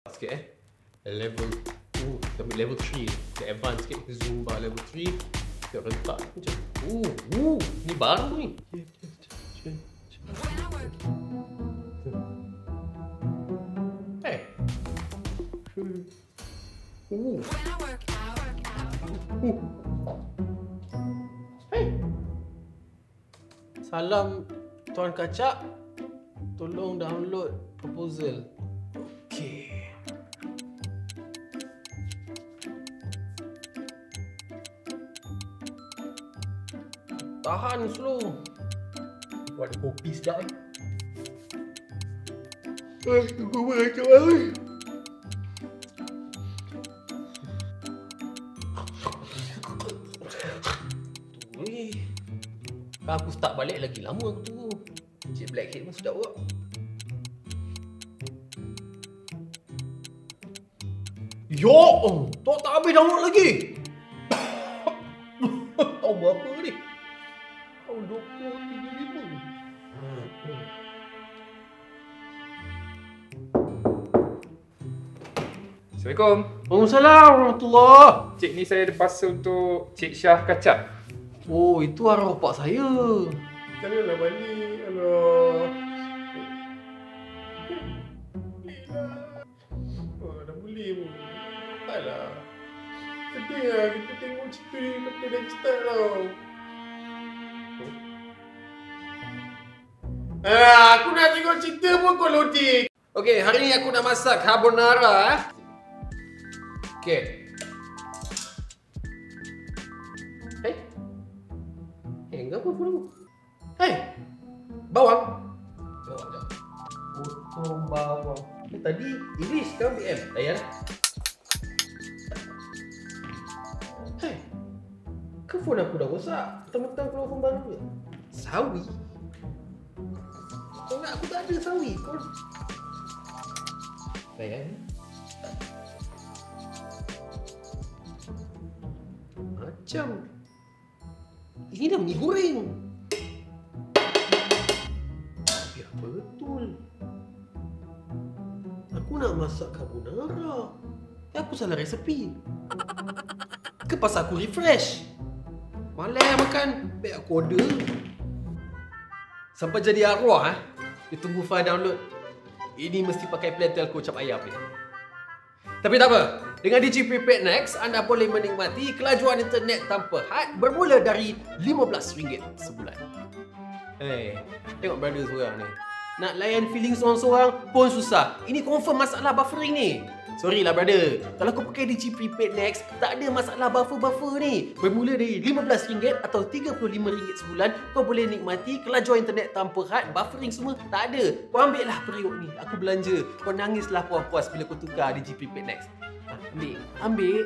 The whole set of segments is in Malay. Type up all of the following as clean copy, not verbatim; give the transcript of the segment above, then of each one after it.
Sikit level kita ambil level 3, kita advance sikit, kita zoom bar level 3, kita rentak macam ni baru ni. Salam Tuan Kacak, tolong download proposal. Okey. Tahan slow. Buat kopi sedap ni. Tunggu macam ni. Aku start balik lagi lama aku tunggu. Cik Blackhead pun sedap buat. Yo, tak habis download lagi. Tahu berapa ni? Tahu 20.000. Assalamualaikum. Waalaikumsalam warahmatullahi. Cik, ni saya ada parcel untuk Cik Syah Kacak. Oh, itu arwah pak saya. Janganlah balik. Alah. Dah boleh pun. Taklah. Sedih lah kita tengok cerita ni sampai dah start tau. Aku nak tengok cerita pun kau loading. Okey, hari ni aku nak masak carbonara. Okey. Kenapa pun aku? Bawang. Bawang jap. Potong bawang. Tadi iris sekarang BM. Layan. Ke phone aku dah rosak? Mentang-mentang keluar phone baru ke? Sawi? Kau ingat aku tak ada sawi pun. Layan. Macam ini dah mi goreng. Biar betul. Aku nak masak carbonara. Aku salah resepi. Ke pasal aku refresh. Malas makan. Baik aku order. Sampai jadi arwah dia tunggu file download. Ini mesti pakai plan telco cap ayam ni. Tapi tak apa. Dengan Digi Prepaid Next, anda boleh menikmati kelajuan internet tanpa had bermula dari RM15 sebulan. Tengok brother seorang ni. Nak layan feeling seorang-seorang pun susah. Ini confirm masalah buffering ni. Sorry lah brother. Kalau kau pakai Digi Prepaid Next, tak ada masalah buffer ni. Bermula dari RM15 atau RM35 sebulan, kau boleh nikmati kelajuan internet tanpa had, buffering semua tak ada. Kau ambil lah periuk ni. Aku belanja. Kau nangislah puas-puas bila kau tukar Digi Prepaid Next. Ambil.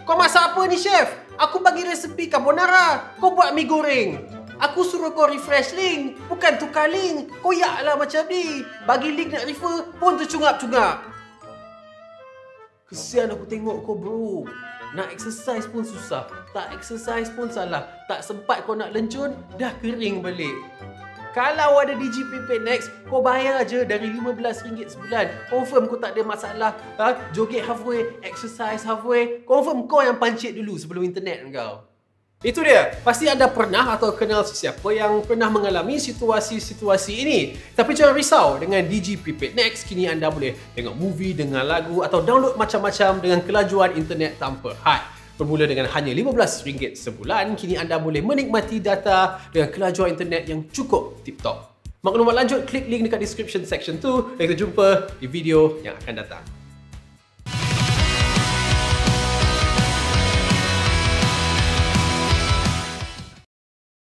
Kau masak apa ni chef? Aku bagi resepi carbonara. Kau buat mi goreng. Aku suruh kau refresh link, bukan tukar link. Koyak lah macam ni. Bagi link nak refer pun tercungap-cungap. Kesian aku tengok kau bro. Nak exercise pun susah. Tak exercise pun salah. Tak sempat kau nak lencun, dah kering balik. Kalau ada Digi Prepaid Next, kau bayar je dari RM15 sebulan. Confirm kau tak ada masalah. Joget halfway, exercise halfway. Confirm kau yang pancit dulu sebelum internet kau. Itu dia. Pasti anda pernah atau kenal sesiapa yang pernah mengalami situasi-situasi ini. Tapi jangan risau, dengan Digi Prepaid Next, kini anda boleh tengok movie, dengar lagu atau download macam-macam dengan kelajuan internet tanpa had. Bermula dengan hanya RM15 sebulan, kini anda boleh menikmati data dengan kelajuan internet yang cukup tip-top. Maklumat lanjut, klik link dekat description section tu dan kita jumpa di video yang akan datang.